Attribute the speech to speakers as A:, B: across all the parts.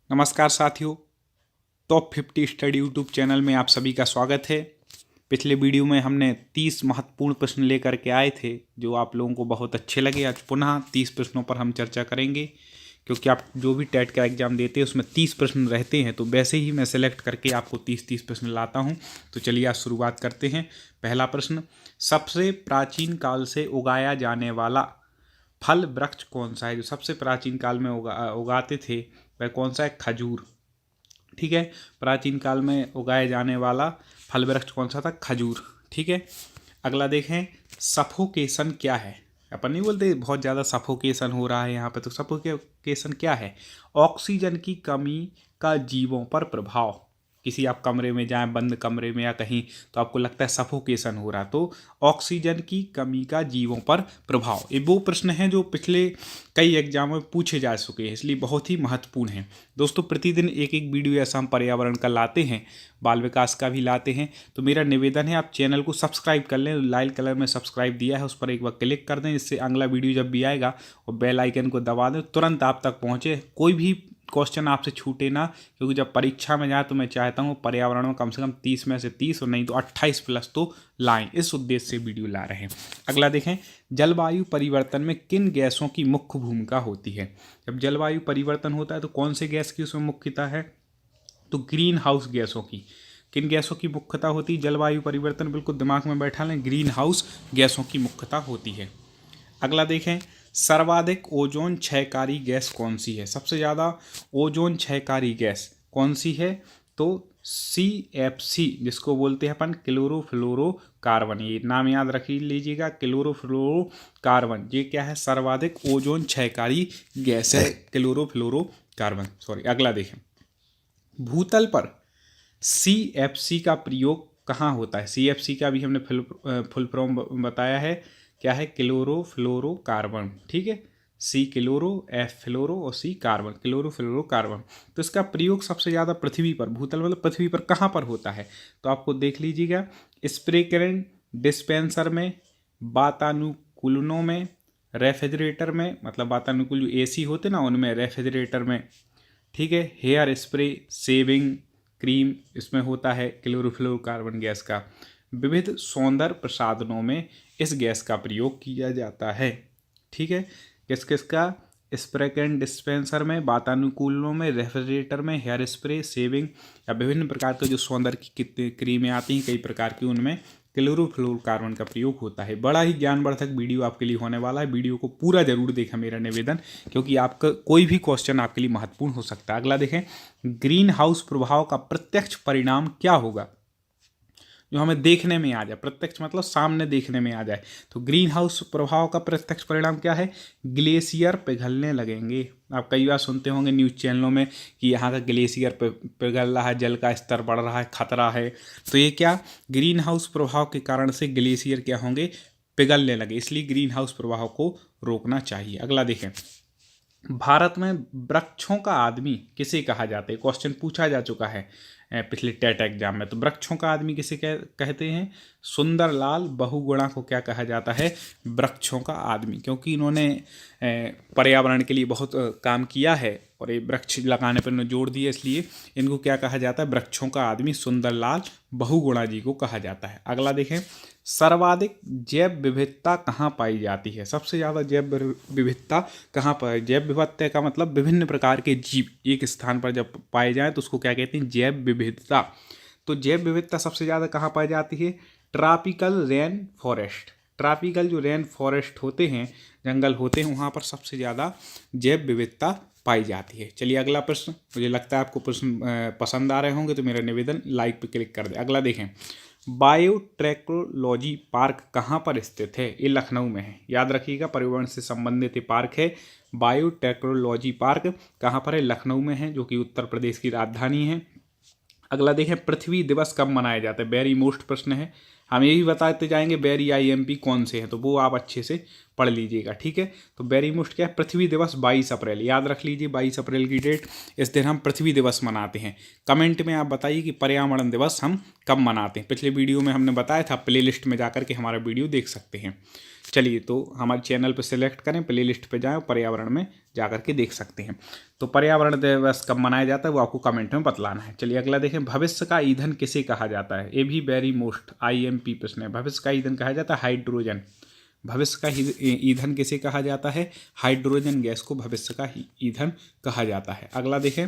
A: नमस्कार साथियों, top 50 study YouTube channel में आप सभी का स्वागत है। पिछले वीडियो में हमने 30 महत्वपूर्ण प्रश्न लेकर के आए थे जो आप लोगों को बहुत अच्छे लगे। आज पुनः 30 प्रश्नों पर हम चर्चा करेंगे, क्योंकि आप जो भी टेट का एग्जाम देते हैं उसमें 30 प्रश्न रहते हैं, तो वैसे ही मैं सेलेक्ट करके आपको 30 प्रश्न लाता हूँ। तो चलिए आज शुरुआत करते हैं। पहला प्रश्न, सबसे प्राचीन काल से उगाया जाने वाला फल वृक्ष कौन सा है? जो सबसे प्राचीन काल में उगाते थे वह कौन सा है? खजूर। ठीक है, प्राचीन काल में उगाए जाने वाला फल वृक्ष कौन सा था? खजूर। ठीक है, अगला देखें, सफोकेशन क्या है? अपन नहीं बोलते बहुत ज़्यादा सफोकेशन हो रहा है यहाँ पे, तो सफोकेशन क्या है? ऑक्सीजन की कमी का जीवों पर प्रभाव। किसी आप कमरे में जाएं, बंद कमरे में या कहीं, तो आपको लगता है सफोकेशन हो रहा, तो ऑक्सीजन की कमी का जीवों पर प्रभाव। ये वो प्रश्न हैं जो पिछले कई एग्जामों में पूछे जा चुके हैं, इसलिए बहुत ही महत्वपूर्ण है। दोस्तों, प्रतिदिन एक एक वीडियो ऐसा हम पर्यावरण का लाते हैं, बाल विकास का भी लाते हैं, तो मेरा निवेदन है आप चैनल को सब्सक्राइब कर लें। लाल कलर में सब्सक्राइब दिया है, उस पर एक बार क्लिक कर दें, इससे अगला वीडियो जब भी आएगा और बेल आइकन को दबा दें, तुरंत आप तक पहुँचे, कोई भी क्वेश्चन आपसे छूटे ना। क्योंकि जब परीक्षा में जाए तो मैं चाहता हूँ पर्यावरण में कम से कम 30 में से 30 और नहीं तो 28 प्लस तो लाएं, इस उद्देश्य से वीडियो ला रहे हैं। अगला देखें, जलवायु परिवर्तन में किन गैसों की मुख्य भूमिका होती है? जब जलवायु परिवर्तन होता है तो कौन से गैस की उसमें मुख्यता है? तो ग्रीन हाउस गैसों की। किन गैसों की मुख्यता होती है जलवायु परिवर्तन? बिल्कुल दिमाग में बैठा लें, ग्रीन हाउस गैसों की मुख्यता होती है। अगला देखें, सर्वाधिक ओजोन क्षयकारी गैस कौन सी है? सबसे ज़्यादा ओजोन क्षयकारी गैस कौन सी है? तो CFC, जिसको बोलते हैं अपन क्लोरोफ्लोरोकार्बन। ये नाम याद रख लीजिएगा, क्लोरोफ्लोरोकार्बन। ये क्या है? सर्वाधिक ओजोन क्षयकारी गैस है क्लोरोफ्लोरोकार्बन। सॉरी। अगला देखें, भूतल पर CFC का प्रयोग कहाँ होता है? CFC का भी हमने फुल फॉर्म बताया है, क्या है? क्लोरोफ्लोरोकार्बन। ठीक है, C क्लोरो, F फ्लोरो और C कार्बन, क्लोरोफ्लोरोकार्बन। तो इसका प्रयोग सबसे ज़्यादा पृथ्वी पर, भूतल मतलब पृथ्वी पर कहाँ पर होता है? तो आपको देख लीजिएगा, स्प्रे कैन डिस्पेंसर में, वातानुकूलनों में, रेफ्रिजरेटर में, मतलब वातानुकूल जो AC होते ना उनमें, रेफ्रिजरेटर में। ठीक है, हेयर स्प्रे, सेविंग क्रीम, इसमें होता है क्लोरोफ्लोरोकार्बन गैस का। विविध सौंदर्य प्रसाधनों में इस गैस का प्रयोग किया जाता है। ठीक है, किस किस का? स्प्रे कैन डिस्पेंसर में, वातानुकूलनों में, रेफ्रिजरेटर में, हेयर स्प्रे, सेविंग या विभिन्न प्रकार के जो सौंदर्य की कितनी क्रीमें आती हैं कई प्रकार की, उनमें क्लोरोफ्लोरोकार्बन का प्रयोग होता है। बड़ा ही ज्ञानवर्धक वीडियो आपके लिए होने वाला है, वीडियो को पूरा जरूर देखें, मेरा निवेदन, क्योंकि आपका कोई भी क्वेश्चन आपके लिए महत्वपूर्ण हो सकता है। अगला देखें, ग्रीन हाउस प्रभाव का प्रत्यक्ष परिणाम क्या होगा? जो हमें देखने में आ जाए, प्रत्यक्ष मतलब सामने देखने में आ जाए, तो ग्रीन हाउस प्रभाव का प्रत्यक्ष परिणाम क्या है? ग्लेशियर पिघलने लगेंगे। आप कई बार सुनते होंगे न्यूज़ चैनलों में कि यहाँ का ग्लेशियर पिघल रहा है, जल का स्तर बढ़ रहा है, खतरा है। तो ये क्या? ग्रीन हाउस प्रभाव के कारण से ग्लेशियर क्या होंगे? पिघलने लगे, इसलिए ग्रीन हाउस प्रभाव को रोकना चाहिए। अगला देखें, भारत में वृक्षों का आदमी किसे कहा जाता है? क्वेश्चन पूछा जा चुका है पिछले टेट एग्जाम में। तो वृक्षों का आदमी किसे कहते हैं? सुंदरलाल बहुगुणा को क्या कहा जाता है? वृक्षों का आदमी, क्योंकि इन्होंने पर्यावरण के लिए बहुत काम किया है और ये वृक्ष लगाने पर इन्होंने जोर दिया, इसलिए इनको क्या कहा जाता है? वृक्षों का आदमी सुंदरलाल बहुगुणा जी को कहा जाता है। अगला देखें, सर्वाधिक जैव विविधता कहाँ पाई जाती है? सबसे ज़्यादा जैव विविधता कहाँ पर? जैव विविधता का मतलब विभिन्न प्रकार के जीव एक स्थान पर जब पाए जाएं तो उसको क्या कहते हैं? जैव विविधता। तो जैव विविधता सबसे ज़्यादा कहाँ पाई जाती है? Tropical rain forest. ट्रॉपिकल जो रेन फॉरेस्ट होते हैं, जंगल होते हैं, वहाँ पर सबसे ज़्यादा जैव विविधता पाई जाती है। चलिए अगला प्रश्न, मुझे लगता है आपको प्रश्न पसंद आ रहे होंगे, तो मेरा निवेदन लाइक पे क्लिक कर दें। अगला देखें, बायोटेक्नोलॉजी पार्क कहाँ पर स्थित है? ये लखनऊ में है, याद रखिएगा, पर्यावरण से संबंधित ये पार्क है। बायोटेक्नोलॉजी पार्क कहाँ पर है? लखनऊ में है, जो कि उत्तर प्रदेश की राजधानी है। अगला देखें, पृथ्वी दिवस कब मनाया जाता है? वेरी मोस्ट प्रश्न है, हम ये भी बताते जाएंगे वेरी IMP कौन से हैं, तो वो आप अच्छे से पढ़ लीजिएगा। ठीक है, तो वेरी मोस्ट क्या है? पृथ्वी दिवस 22 अप्रैल, याद रख लीजिए 22 अप्रैल की डेट, इस दिन हम पृथ्वी दिवस मनाते हैं। कमेंट में आप बताइए कि पर्यावरण दिवस हम कब मनाते हैं। पिछले वीडियो में हमने बताया था, प्लेलिस्ट में जाकर के हमारा वीडियो देख सकते हैं। चलिए, तो हमारे चैनल पर सेलेक्ट करें, प्लेलिस्ट पर जाएँ, पर्यावरण में जाकर के देख सकते हैं। तो पर्यावरण दिवस कब मनाया जाता है वो आपको कमेंट में बतलाना है। चलिए अगला देखें, भविष्य का ईंधन किसे कहा जाता है। ये भी वेरी मोस्ट IMP प्रश्न है। भविष्य का ईंधन कहा जाता है हाइड्रोजन। भविष्य का ईंधन किसे कहा जाता है, हाइड्रोजन गैस को भविष्य का ईंधन कहा जाता है। अगला देखें,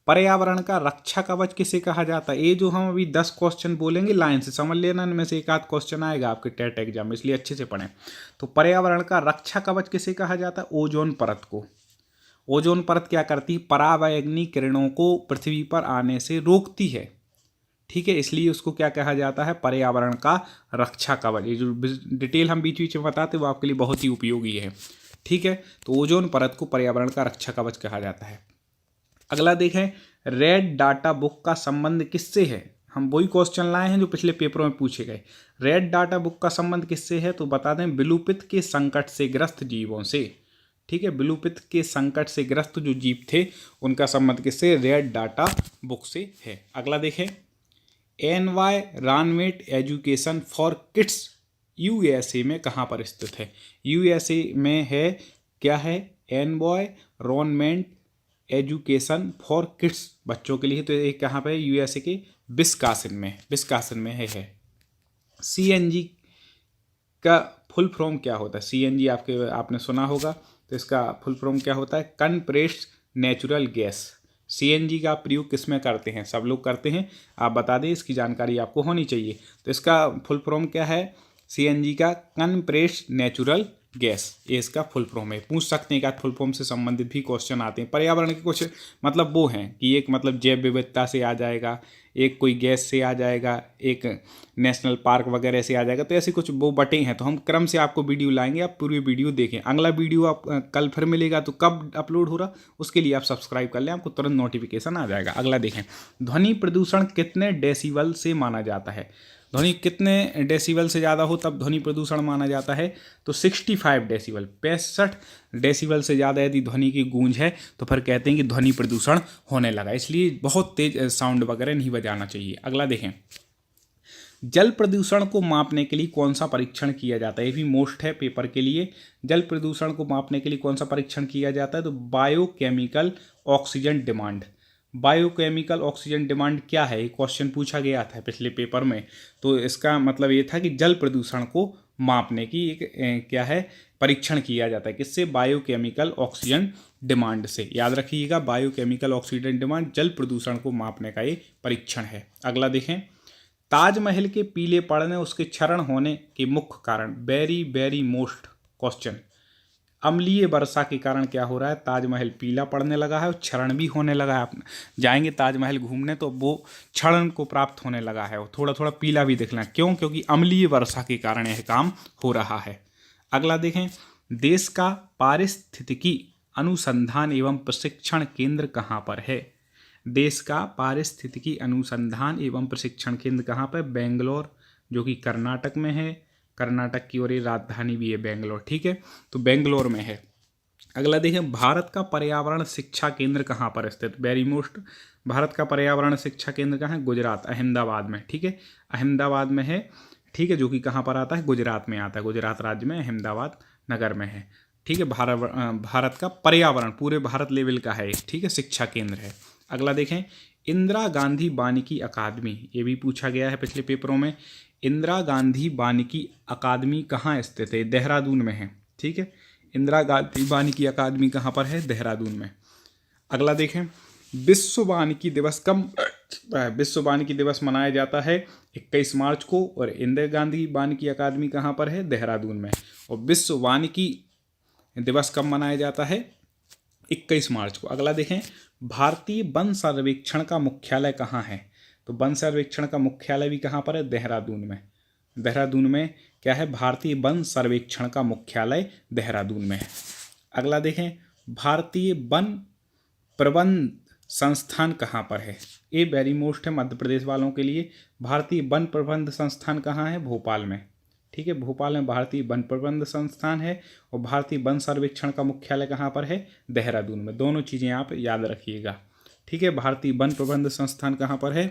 A: पर्यावरण का रक्षा कवच किसे कहा जाता है। ये जो हम अभी 10 क्वेश्चन बोलेंगे लाइन से समझ लेना, इनमें से एक आध क्वेश्चन आएगा आपके टेट एग्जाम में, इसलिए अच्छे से पढ़ें। तो पर्यावरण का रक्षा कवच किसे कहा जाता है, ओजोन परत को। ओजोन परत क्या करती है, पराबैंगनी किरणों को पृथ्वी पर आने से रोकती है, ठीक है, इसलिए उसको क्या कहा जाता है, पर्यावरण का रक्षा कवच। ये जो डिटेल हम बीच बीच में बताते हैं वो आपके लिए बहुत ही उपयोगी है, ठीक है। तो ओजोन परत को पर्यावरण का रक्षा कवच कहा जाता है। अगला देखें, रेड डाटा बुक का संबंध किससे है। हम वही क्वेश्चन लाए हैं जो पिछले पेपरों में पूछे गए। रेड डाटा बुक का संबंध किससे है, तो बता दें विलुप्त के संकट से ग्रस्त जीवों से, ठीक है। विलुप्त के संकट से ग्रस्त जो जीव थे उनका संबंध किससे, रेड डाटा बुक से है। अगला देखें, environment education for kids USA में कहाँ पर स्थित है। USA में है, क्या है, एनवायरनमेंट एजुकेशन फॉर किड्स, बच्चों के लिए। तो ये कहाँ पे है, USA के विस्कासिन में है। CNG का फुल फॉर्म क्या होता है। CNG आपने सुना होगा, तो इसका फुल फॉर्म क्या होता है, कंप्रेस्ड नेचुरल गैस। CNG का प्रयोग किस में करते हैं, सब लोग करते हैं, आप बता दें, इसकी जानकारी आपको होनी चाहिए। तो इसका फुल फॉर्म क्या है, CNG का कंप्रेस्ड नेचुरल गैस, ये इसका फुल फॉर्म है। पूछ सकते हैं, क्या फुल फॉर्म से संबंधित भी क्वेश्चन आते हैं। पर्यावरण के कुछ मतलब वो हैं कि एक मतलब जैव विविधता से आ जाएगा, एक कोई गैस से आ जाएगा, एक नेशनल पार्क वगैरह से आ जाएगा, तो ऐसे कुछ वो बटे हैं। तो हम क्रम से आपको वीडियो लाएंगे, आप पूरी वीडियो देखें। अगला वीडियो आप कल फिर मिलेगा, तो कब अपलोड हो रहा उसके लिए आप सब्सक्राइब कर लें, आपको तुरंत नोटिफिकेशन आ जाएगा। अगला देखें, ध्वनि प्रदूषण कितने डेसिबल से माना जाता है। ध्वनि कितने डेसिबल से ज़्यादा हो तब ध्वनि प्रदूषण माना जाता है, तो 65 डेसिबल, 65 डेसिबल से ज़्यादा यदि ध्वनि की गूंज है तो फिर कहते हैं कि ध्वनि प्रदूषण होने लगा, इसलिए बहुत तेज साउंड वगैरह नहीं बजाना चाहिए। अगला देखें, जल प्रदूषण को मापने के लिए कौन सा परीक्षण किया जाता है। ये भी मोस्ट है पेपर के लिए। जल प्रदूषण को मापने के लिए कौन सा परीक्षण किया जाता है, तो biochemical oxygen demand. Biochemical oxygen demand क्या है, ये क्वेश्चन पूछा गया था पिछले पेपर में। तो इसका मतलब ये था कि जल प्रदूषण को मापने की एक क्या है, परीक्षण किया जाता है, किससे, बायोकेमिकल ऑक्सीजन डिमांड से। याद रखिएगा, बायोकेमिकल ऑक्सीजन डिमांड जल प्रदूषण को मापने का ये परीक्षण है। अगला देखें, ताजमहल के पीले पड़ने, उसके क्षरण होने के मुख्य कारण, वेरी वेरी मोस्ट क्वेश्चन। अम्लीय वर्षा के कारण क्या हो रहा है, ताजमहल पीला पड़ने लगा है और क्षरण भी होने लगा है। आप जाएंगे ताजमहल घूमने तो वो क्षरण को प्राप्त होने लगा है, वो थोड़ा थोड़ा पीला भी दिखना, क्यों, क्योंकि अम्लीय वर्षा के कारण यह काम हो रहा है। अगला देखें, देश का पारिस्थितिकी अनुसंधान एवं प्रशिक्षण केंद्र कहाँ पर है। देश का पारिस्थितिकी अनुसंधान एवं प्रशिक्षण केंद्र कहाँ पर, बेंगलोर, जो कि कर्नाटक में है। कर्नाटक की और ये राजधानी भी है बेंगलोर, ठीक है, तो बेंगलोर में है। अगला देखें, भारत का पर्यावरण शिक्षा केंद्र कहाँ पर स्थित, वेरी मोस्ट। भारत का पर्यावरण शिक्षा केंद्र कहाँ है, गुजरात, अहमदाबाद में, ठीक है, अहमदाबाद में है, ठीक है, जो कि कहाँ पर आता है, गुजरात में आता है, गुजरात राज्य में अहमदाबाद नगर में है, ठीक है। भारत का पर्यावरण पूरे भारत लेवल का है, ठीक है, शिक्षा केंद्र है। अगला देखें, इंदिरा गांधी वानिकी अकादमी, ये भी पूछा गया है पिछले पेपरों में। इंदिरा गांधी वानिकी अकादमी कहाँ स्थित है, देहरादून में है, ठीक है। इंदिरा गांधी वानिकी अकादमी कहाँ पर है, देहरादून में। अगला देखें, विश्व वानिकी दिवस कब, विश्व वानिकी दिवस मनाया जाता है 21 मार्च को, और इंदिरा गांधी वानिकी अकादमी कहाँ पर है, देहरादून में। और विश्व वानिकी दिवस कब मनाया जाता है, 21 मार्च को। अगला देखें, भारतीय वन सर्वेक्षण का मुख्यालय कहाँ है, तो वन सर्वेक्षण का मुख्यालय भी कहाँ पर है, देहरादून में। देहरादून में क्या है, भारतीय वन सर्वेक्षण का मुख्यालय देहरादून में है। अगला देखें, भारतीय वन प्रबंध संस्थान कहाँ पर है, ये वेरी मोस्ट है मध्य प्रदेश वालों के लिए। भारतीय वन प्रबंध संस्थान कहाँ है, भोपाल में, ठीक है, भोपाल में भारतीय वन प्रबंध संस्थान है। और भारतीय वन सर्वेक्षण का मुख्यालय कहाँ पर है, देहरादून में। दोनों चीज़ें आप याद रखिएगा, ठीक है। भारतीय वन प्रबंध संस्थान कहाँ पर है,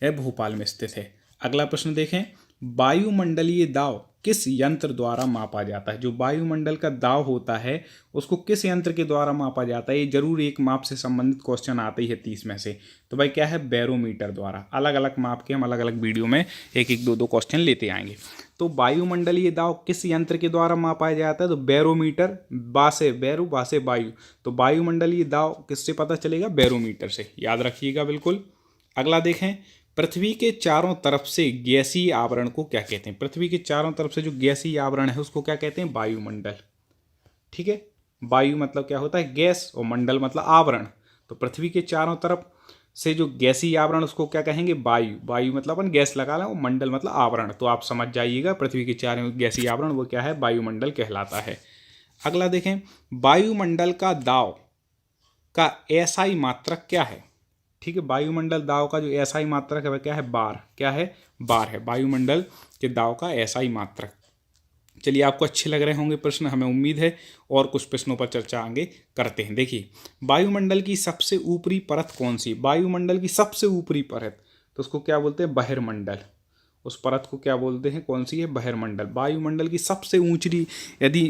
A: यह भोपाल में स्थित है। अगला प्रश्न देखें, वायुमंडलीय दाब किस यंत्र द्वारा मापा जाता है? जो वायुमंडल का दाब होता है उसको किस यंत्र के द्वारा मापा जाता है? ये जरूर एक माप से संबंधित क्वेश्चन आता ही है 30 में से। तो भाई क्या है? बैरोमीटर द्वारा। अलग अलग माप के हम अलग अलग वीडियो में एक एक दो क्वेश्चन लेते आएंगे। तो वायुमंडलीय दाब किस यंत्र के द्वारा मापा जाता है? तो बैरोमीटर, बा से बैरु, बा से वायु। तो वायुमंडलीय दाब किससे पता चलेगा? बैरोमीटर से। याद रखिएगा बिल्कुल। अगला देखें, पृथ्वी के चारों तरफ से गैसीय आवरण को क्या कहते हैं? पृथ्वी के चारों तरफ से जो गैसीय आवरण है उसको क्या कहते हैं? वायुमंडल। ठीक है, वायु मतलब क्या होता है? गैस, और मंडल मतलब आवरण। तो पृथ्वी के चारों तरफ से जो गैसीय आवरण उसको क्या कहेंगे? वायु। वायु मतलब अपन गैस लगा लें, और मंडल मतलब आवरण। तो आप समझ जाइएगा पृथ्वी के चारों गैसीय आवरण वो क्या है? वायुमंडल कहलाता है। अगला देखें, वायुमंडल का दाब का एसआई मात्रक क्या है? ठीक है, वायुमंडल दाब का जो एसआई मात्रक है वह क्या है? बार। क्या है? बार है वायुमंडल के दाब का एसआई मात्रक। चलिए, आपको अच्छे लग रहे होंगे प्रश्न, हमें उम्मीद है। और कुछ प्रश्नों पर चर्चा आगे करते हैं। देखिए, वायुमंडल की सबसे ऊपरी परत कौन सी? वायुमंडल की सबसे ऊपरी परत, तो उसको क्या बोलते हैं? बहिर्मंडल। उस परत को क्या बोलते हैं? कौन सी है? बहिर्मंडल। वायुमंडल की सबसे ऊंची यदि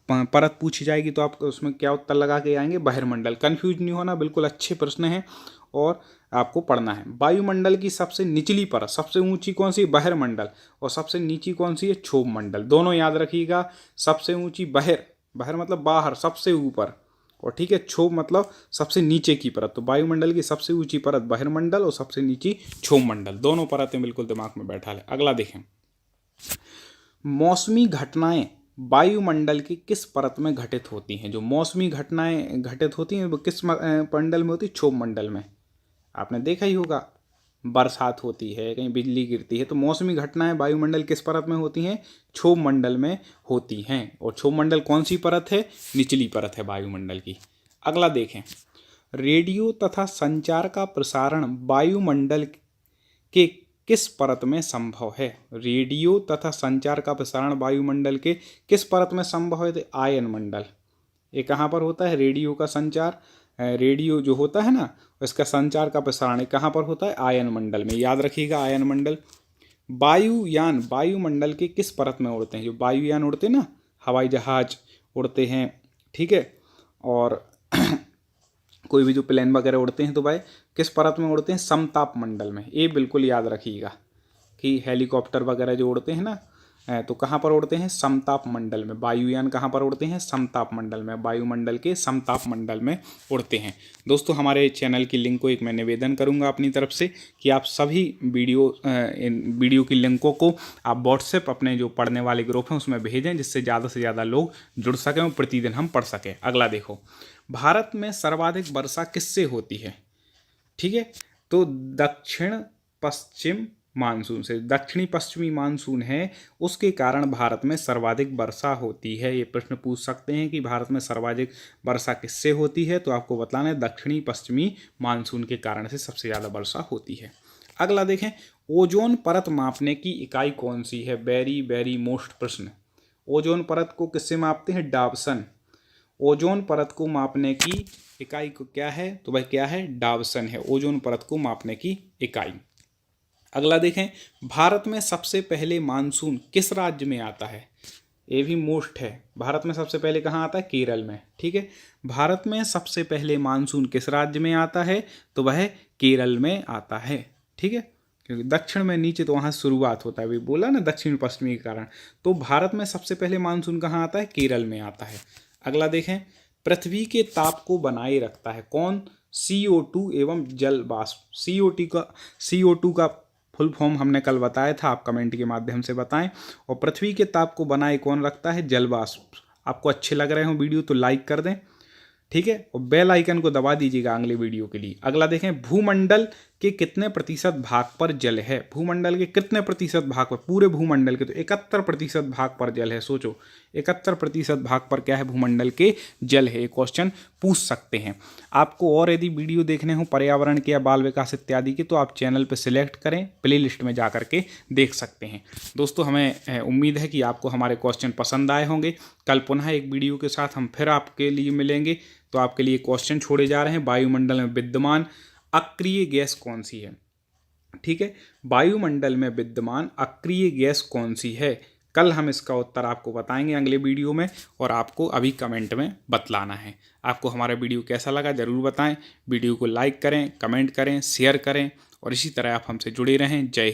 A: परत पूछी जाएगी तो आप उसमें क्या उत्तर लगा के आएंगे? बहिर्मंडल। कंफ्यूज नहीं होना, बिल्कुल अच्छे प्रश्न हैं और आपको पढ़ना है। वायुमंडल की सबसे निचली परत, सबसे ऊंची कौन सी? बहिर्मंडल। और सबसे नीची कौन सी है? क्षोभ मंडल। दोनों याद रखिएगा। सबसे ऊंची बहिर, बहिर मतलब बाहर, सबसे ऊपर, और ठीक है, क्षोभ मतलब सबसे नीचे की परत। तो वायुमंडल की सबसे ऊंची परत बहिर्मंडल और सबसे नीची क्षोभ मंडल। दोनों परतें बिल्कुल दिमाग में बैठा है। अगला देखें, मौसमी घटनाएं वायुमंडल की किस परत में घटित होती हैं? जो मौसमी घटनाएं घटित होती हैं वो किस मंडल में होती है? क्षोभ मंडल में। आपने देखा ही होगा, बरसात होती है, कहीं बिजली गिरती है, तो मौसमी घटनाएं वायुमंडल किस परत में होती हैं? क्षोभ मंडल में होती हैं। और क्षोभ मंडल कौन सी परत है? निचली परत है वायुमंडल की। अगला देखें, रेडियो तथा संचार का प्रसारण वायुमंडल के किस परत में संभव है? रेडियो तथा संचार का प्रसारण वायुमंडल के किस परत में संभव है? तो आयन मंडल। ये कहाँ पर होता है? रेडियो का संचार, रेडियो जो होता है ना, इसका संचार का प्रसारण कहाँ पर होता है? आयन मंडल में। याद रखिएगा, आयन मंडल। वायुयान वायुमंडल के किस परत में उड़ते हैं? जो वायुयान उड़ते हैं ना, हवाई जहाज उड़ते हैं, ठीक है, और कोई भी जो प्लेन वगैरह उड़ते हैं तो भाई किस परत में उड़ते हैं? समताप मंडल में। ये बिल्कुल याद रखिएगा कि हेलीकॉप्टर वगैरह जो उड़ते हैं ना, तो कहाँ पर उड़ते हैं? समताप मंडल में। वायुयान कहाँ पर उड़ते हैं? समताप मंडल में। वायुमंडल के समताप मंडल में उड़ते हैं। दोस्तों, हमारे चैनल की लिंक को एक मैं निवेदन करूंगा अपनी तरफ से कि आप सभी वीडियो की लिंकों को आप व्हाट्सएप अपने जो पढ़ने वाले ग्रुप हैं उसमें भेजें, जिससे ज़्यादा से ज़्यादा लोग जुड़ सकें और प्रतिदिन हम पढ़ सकें। अगला देखो, भारत में सर्वाधिक वर्षा किससे होती है? ठीक है, तो दक्षिण पश्चिम मानसून से। दक्षिणी पश्चिमी मानसून है उसके कारण भारत में सर्वाधिक वर्षा होती है। ये प्रश्न पूछ सकते हैं कि भारत में सर्वाधिक वर्षा किससे होती है? तो आपको बताना है दक्षिणी पश्चिमी मानसून के कारण से सबसे ज़्यादा वर्षा होती है। अगला देखें, ओजोन परत मापने की इकाई कौन सी है? वेरी वेरी मोस्ट प्रश्न। ओजोन परत को किससे मापते हैं? डावसन। ओजोन परत को मापने की इकाई को क्या है? तो भाई क्या है? डावसन है ओजोन परत को मापने की इकाई। अगला देखें, भारत में सबसे पहले मानसून किस राज्य में आता है? ये भी मोस्ट है। भारत में सबसे पहले कहाँ आता है? केरल में। ठीक है, भारत में सबसे पहले मानसून किस राज्य में आता है? तो वह केरल में आता है। ठीक है, क्योंकि दक्षिण में नीचे तो वहाँ शुरुआत होता है, अभी बोला ना दक्षिण पश्चिमी के कारण। तो भारत में सबसे पहले मानसून कहाँ आता है? केरल में आता है। अगला देखें, पृथ्वी के ताप को बनाए रखता है कौन? CO2 एवं जल वाष्प। CO2 का फुल फॉर्म हमने कल बताया था, आप कमेंट के माध्यम से बताएं। और पृथ्वी के ताप को बनाए कौन रखता है? जल वाष्प। आपको अच्छे लग रहे हो वीडियो तो लाइक कर दें, ठीक है, और बेल आइकन को दबा दीजिएगा अगले वीडियो के लिए। अगला देखें, भूमंडल के कितने प्रतिशत भाग पर जल है? भूमंडल के कितने प्रतिशत भाग पर? पूरे भूमंडल के तो 71% भाग पर जल है। सोचो, 71% भाग पर क्या है? भूमंडल के जल है। ये क्वेश्चन पूछ सकते हैं। आपको और यदि वीडियो देखने हो पर्यावरण के या बाल विकास इत्यादि के, तो आप चैनल पर सिलेक्ट करें, प्ले लिस्ट में जा करके देख सकते हैं। दोस्तों, हमें उम्मीद है कि आपको हमारे क्वेश्चन पसंद आए होंगे। कल पुनः एक वीडियो के साथ हम फिर आपके लिए मिलेंगे। तो आपके लिए क्वेश्चन छोड़े जा रहे हैं। वायुमंडल में विद्यमान अक्रिय गैस कौन सी है? ठीक है, वायुमंडल में विद्यमान अक्रिय गैस कौन सी है? कल हम इसका उत्तर आपको बताएंगे अगले वीडियो में, और आपको अभी कमेंट में बतलाना है। आपको हमारा वीडियो कैसा लगा ज़रूर बताएं। वीडियो को लाइक करें, कमेंट करें, शेयर करें, और इसी तरह आप हमसे जुड़े रहें। जय हिंद।